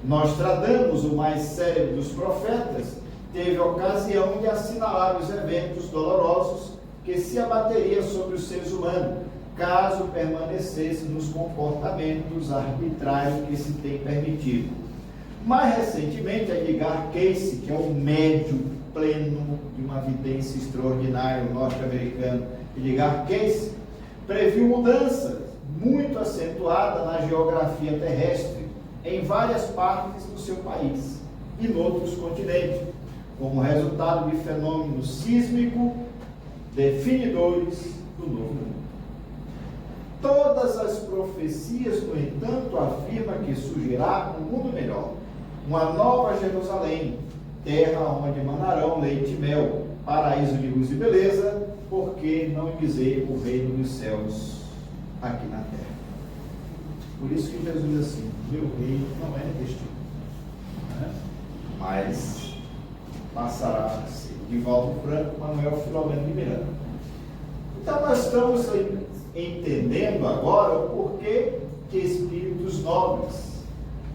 Nostradamus, o mais célebre dos profetas, teve ocasião de assinalar os eventos dolorosos que se abateriam sobre os seres humanos, caso permanecesse nos comportamentos arbitrários que se tem permitido. Mais recentemente, Edgar Cayce, que é um médium pleno de uma vidência extraordinária, o norte-americano Edgar Cayce, previu mudanças muito acentuadas na geografia terrestre em várias partes do seu país e em outros continentes, como resultado de fenômenos sísmicos definidores do novo mundo. Todas as profecias, no entanto, afirmam que surgirá um mundo melhor, uma nova Jerusalém, terra onde manarão leite e mel, paraíso de luz e beleza, porque não dizer o reino dos céus aqui na terra. Por isso que Jesus diz assim: meu reino não é deste mundo, né? Mas passará a ser. Divaldo Franco, Manuel Filomeno de Miranda. Então nós estamos entendendo agora o porquê que espíritos nobres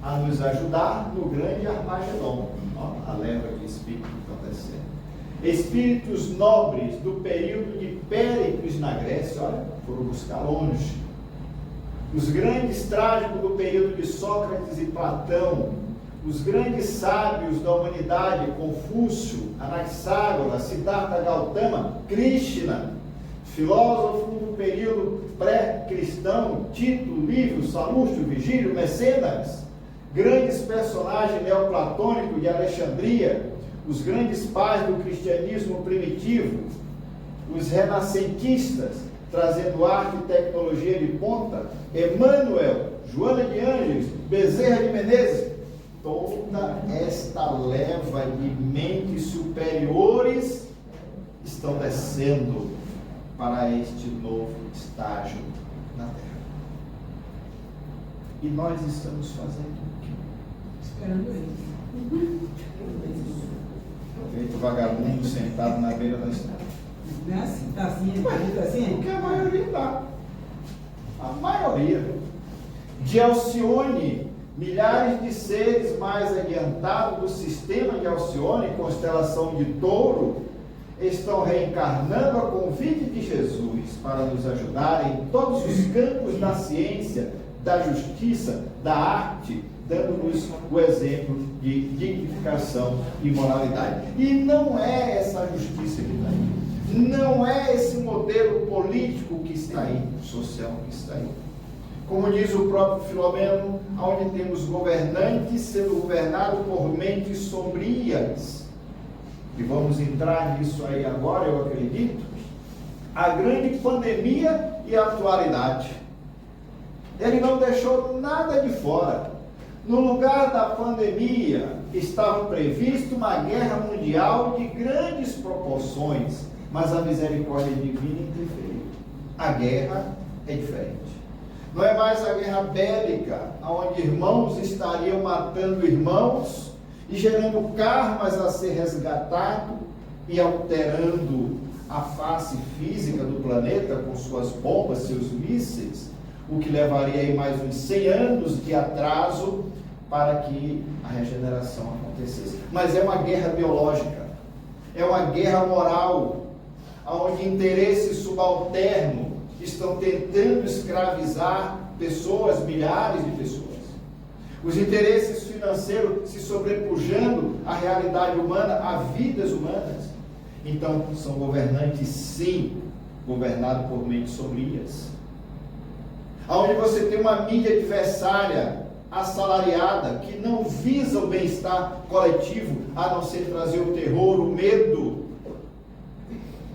a nos ajudar no grande Armagedon, a leva de espíritos acontecendo. Espíritos nobres do período de Péricles na Grécia, olha, foram buscar longe. Os grandes trágicos do período de Sócrates e Platão, os grandes sábios da humanidade, Confúcio, Anaxágoras, Siddhartha Gautama, Krishna, filósofo do período pré-cristão, Tito, Lívio, Salustio, Vigílio, Mecenas, grandes personagens neoplatônicos de Alexandria, os grandes pais do cristianismo primitivo, os renascentistas, trazendo arte e tecnologia de ponta, Emmanuel, Joana de Ângeles, Bezerra de Menezes, toda esta leva de mentes superiores estão descendo para este novo estágio na Terra. E nós estamos fazendo o quê? Esperando ele. Feito vagabundo sentado na beira da estrada. Não é assim, tá assim, Porque a maioria dá. A maioria. De Alcione, milhares de seres mais adiantados do sistema de Alcione, constelação de Touro, estão reencarnando a convite de Jesus para nos ajudar em todos os campos da ciência, da justiça, da arte, dando-nos o exemplo de dignificação e moralidade. E não é essa justiça que está aí. Não é esse modelo político que está aí, social que está aí. Como diz o próprio Filomeno, onde temos governantes sendo governados por mentes sombrias. E vamos entrar nisso aí agora, eu acredito. A grande pandemia e a atualidade. Ele não deixou nada de fora. No lugar da pandemia, estava previsto uma guerra mundial de grandes proporções, mas a misericórdia divina interferiu. A guerra é diferente. Não é mais a guerra bélica, onde irmãos estariam matando irmãos e gerando karmas a ser resgatado e alterando a face física do planeta com suas bombas, seus mísseis, o que levaria aí mais uns 100 anos de atraso para que a regeneração acontecesse. Mas é uma guerra biológica, é uma guerra moral, onde interesses subalternos estão tentando escravizar pessoas, milhares de pessoas. Os interesses financeiros se sobrepujando à realidade humana, a vidas humanas. Então, são governantes, sim, governados por mentes sombrias. Onde você tem uma mídia adversária, assalariada, que não visa o bem-estar coletivo, a não ser trazer o terror, o medo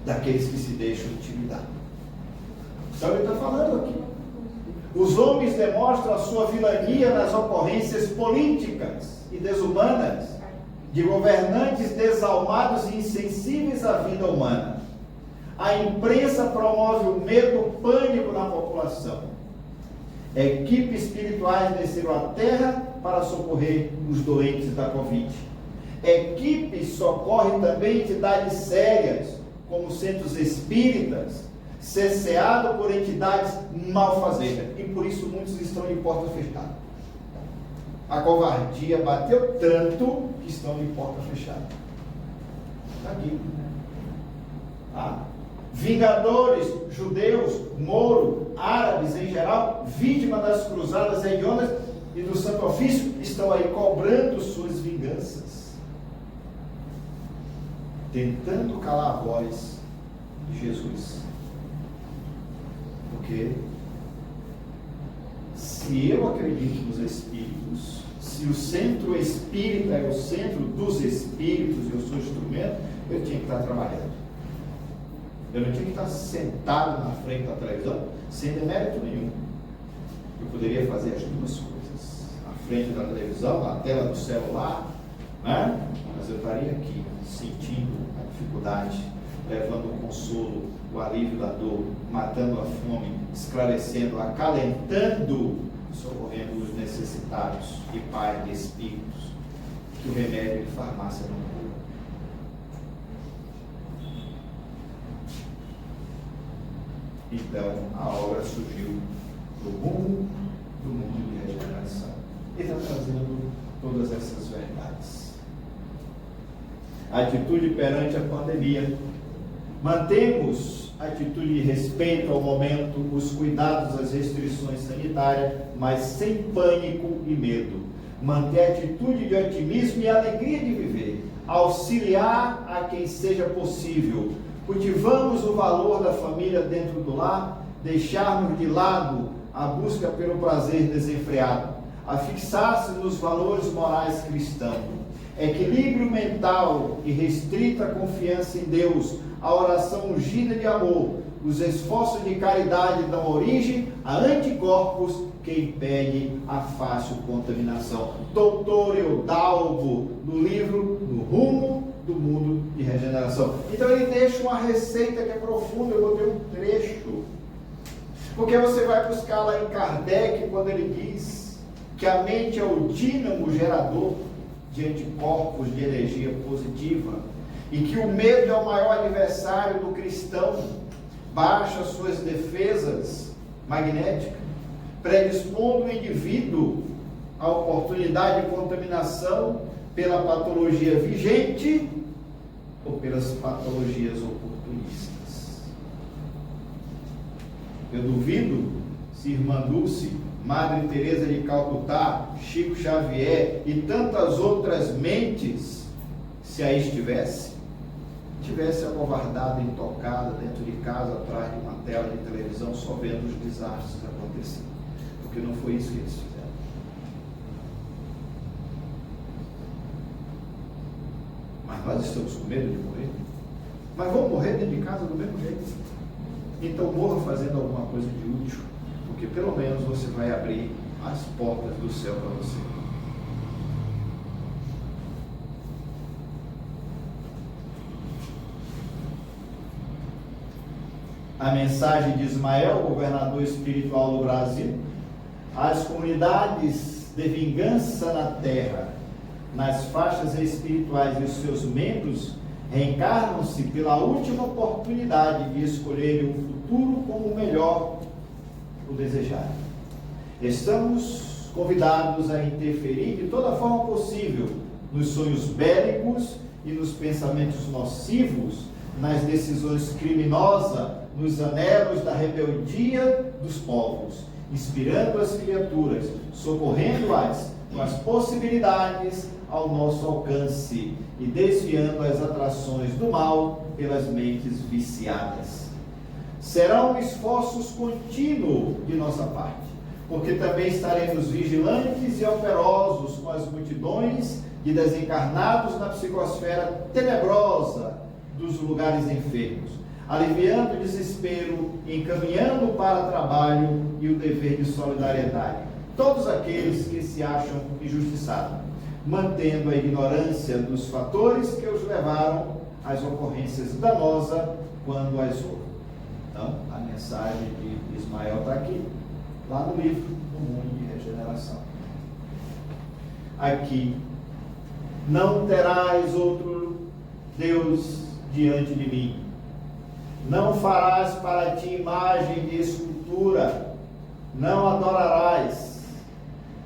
daqueles que se deixam intimidar. Então ele está falando aqui. Os homens demonstram a sua vilania nas ocorrências políticas e desumanas de governantes desalmados e insensíveis à vida humana. A imprensa promove o medo, o pânico na população. Equipes espirituais desceram à terra para socorrer os doentes da Covid. Equipes socorrem também entidades sérias, como centros espíritas, cerceado por entidades malfazeiras. E por isso muitos estão de porta fechada. A covardia bateu tanto que estão de porta fechada. Está aqui. Vingadores, judeus, moro, árabes em geral, vítimas das cruzadas hediondas e do Santo Ofício, estão aí cobrando suas vinganças, tentando calar a voz de Jesus. Porque se eu acredito nos espíritos, se o centro espírita é o centro dos espíritos e eu sou instrumento, eu tinha que estar trabalhando. Eu não tinha que estar sentado na frente da televisão sem demérito nenhum. Eu poderia fazer as duas coisas. Na frente da televisão, na tela do celular, né? Mas eu estaria aqui, sentindo a dificuldade, levando o consolo, o alívio da dor, matando a fome, esclarecendo, acalentando, socorrendo os necessitados e pai de espíritos, que o remédio de farmácia não cura. Então, a obra surgiu do rumo do mundo de regeneração. Ele está trazendo todas essas verdades. A atitude perante a pandemia. Mantemos a atitude de respeito ao momento, os cuidados, as restrições sanitárias, mas sem pânico e medo. Manter a atitude de otimismo e alegria de viver. Auxiliar a quem seja possível. Cultivamos o valor da família dentro do lar, deixarmos de lado a busca pelo prazer desenfreado, a fixar-se nos valores morais cristãos, equilíbrio mental e restrita confiança em Deus, a oração ungida de amor, os esforços de caridade dão origem a anticorpos que impedem a fácil contaminação. Doutor Eudalbo, no livro No Rumo do Mundo de Regeneração. Então ele deixa uma receita que é profunda, eu botei um trecho, porque você vai buscar lá em Kardec, quando ele diz que a mente é o dínamo gerador de anticorpos de energia positiva, e que o medo é o maior adversário do cristão, baixa suas defesas magnéticas, predispondo o indivíduo à oportunidade de contaminação pela patologia vigente ou pelas patologias oportunistas. Eu duvido se Irmã Dulce, Madre Teresa de Calcutá, Chico Xavier e tantas outras mentes, se aí tivesse acovardada, intocada dentro de casa, atrás de uma tela de televisão, só vendo os desastres acontecerem. Porque não foi isso que eles fizeram. Mas nós estamos com medo de morrer. Mas vamos morrer dentro de casa do mesmo jeito. Então morra fazendo alguma coisa de útil, porque pelo menos você vai abrir as portas do céu para você. A mensagem de Ismael, governador espiritual do Brasil: as comunidades de vingança na terra, nas faixas espirituais e os seus membros reencarnam-se pela última oportunidade de escolherem o futuro como o melhor o desejar. Estamos convidados a interferir de toda forma possível nos sonhos bélicos e nos pensamentos nocivos, nas decisões criminosas, nos anelos da rebeldia dos povos, inspirando as criaturas, socorrendo-as com as possibilidades ao nosso alcance e desviando as atrações do mal pelas mentes viciadas. Serão esforços contínuos de nossa parte, porque também estaremos vigilantes e operosos com as multidões de desencarnados na psicosfera tenebrosa dos lugares enfermos, aliviando o desespero, encaminhando para o trabalho e o dever de solidariedade todos aqueles que se acham injustiçados, mantendo a ignorância dos fatores que os levaram às ocorrências danosas quando as houve. Então, a mensagem de Ismael está aqui, lá no livro O Mundo de Regeneração. Aqui: não terás outro Deus diante de mim, não farás para ti imagem de escultura, não adorarás,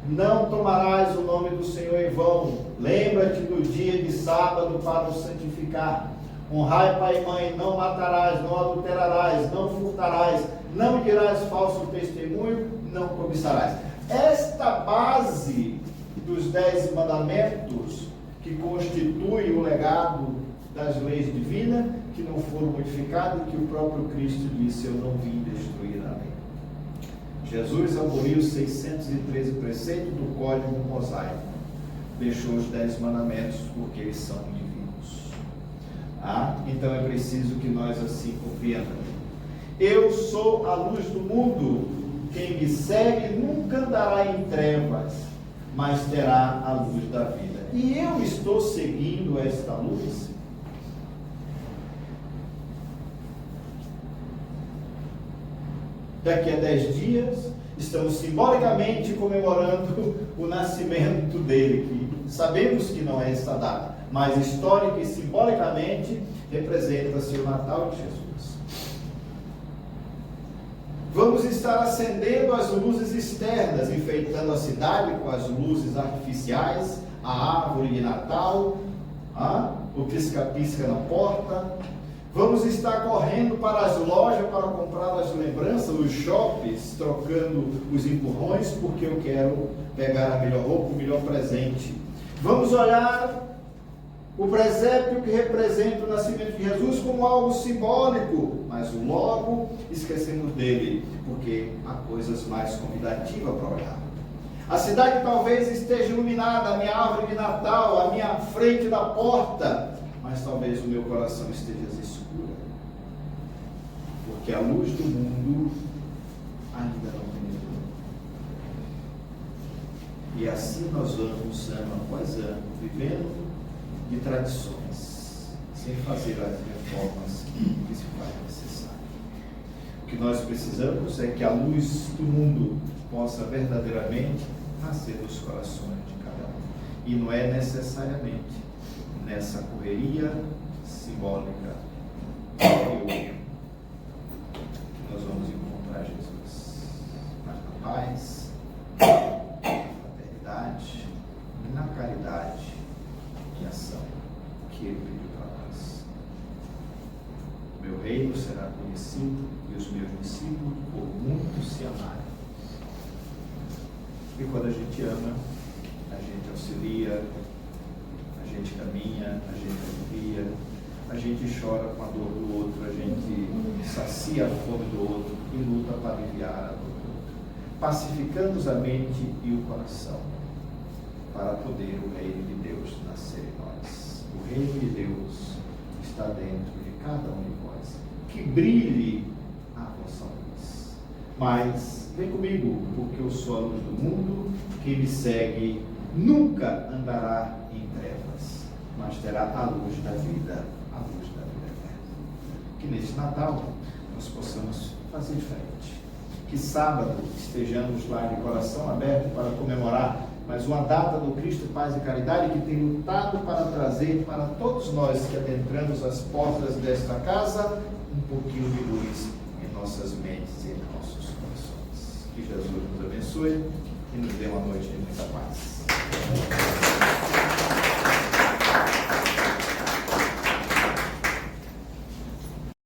não tomarás o nome do Senhor em vão, lembra-te do dia de sábado para o santificar, honrai pai e mãe, não matarás, não adulterarás, não furtarás, não dirás falso testemunho, não cobiçarás. Esta base dos 10 mandamentos, que constitui o legado das leis divinas, que não foram modificadas, e que o próprio Cristo disse: eu não vim destruir a lei. Jesus aboliu os 613 preceitos do Código Mosaico, deixou os 10 mandamentos porque eles são divinos. Então é preciso que nós assim compreendamos. Eu sou a luz do mundo. Quem me segue nunca andará em trevas, mas terá a luz da vida. E eu estou seguindo esta luz. Daqui a 10 dias, estamos simbolicamente comemorando o nascimento dele, que sabemos que não é essa data, mas histórica e simbolicamente representa-se o Natal de Jesus. Vamos estar acendendo as luzes externas, enfeitando a cidade com as luzes artificiais, a árvore de Natal, o pisca-pisca na porta. Vamos estar correndo para as lojas para comprar as lembranças, os shoppings, trocando os empurrões, porque eu quero pegar a melhor roupa, o melhor presente. Vamos olhar o presépio que representa o nascimento de Jesus como algo simbólico, mas logo esquecemos dele, porque há coisas mais convidativas para olhar. A cidade talvez esteja iluminada, a minha árvore de Natal, a minha frente da porta, mas talvez o meu coração esteja escuro, porque a luz do mundo ainda não penetrou. E assim nós vamos, ano após ano, vivendo de tradições, sem fazer as reformas que se faz necessário. O que nós precisamos é que a luz do mundo possa verdadeiramente nascer nos corações de cada um. E não é necessariamente nessa correria simbólica que nós vamos encontrar Jesus, mas na paz, na fraternidade, na caridade e ação que Ele pediu para nós. O meu reino será conhecido e os meus discípulos por muito se amarem. E quando a gente ama, a gente auxilia, a gente caminha, a gente alivia, a gente chora com a dor do outro, a gente sacia a fome do outro e luta para aliviar a dor do outro, pacificando a mente e o coração, para poder o reino de Deus nascer em nós. O reino de Deus está dentro de cada um de vós. Que brilhe a vossa luz. Mas vem comigo, porque eu sou a luz do mundo. Quem me segue nunca andará em trevas, mas terá a luz da vida, a luz da vida eterna. Que neste Natal nós possamos fazer diferente. Que sábado estejamos lá de coração aberto para comemorar mais uma data do Cristo, Paz e Caridade, que tem lutado para trazer para todos nós que adentramos as portas desta casa um pouquinho de luz em nossas mentes e em nossos corações. Que Jesus nos abençoe e nos dê uma noite de muita paz.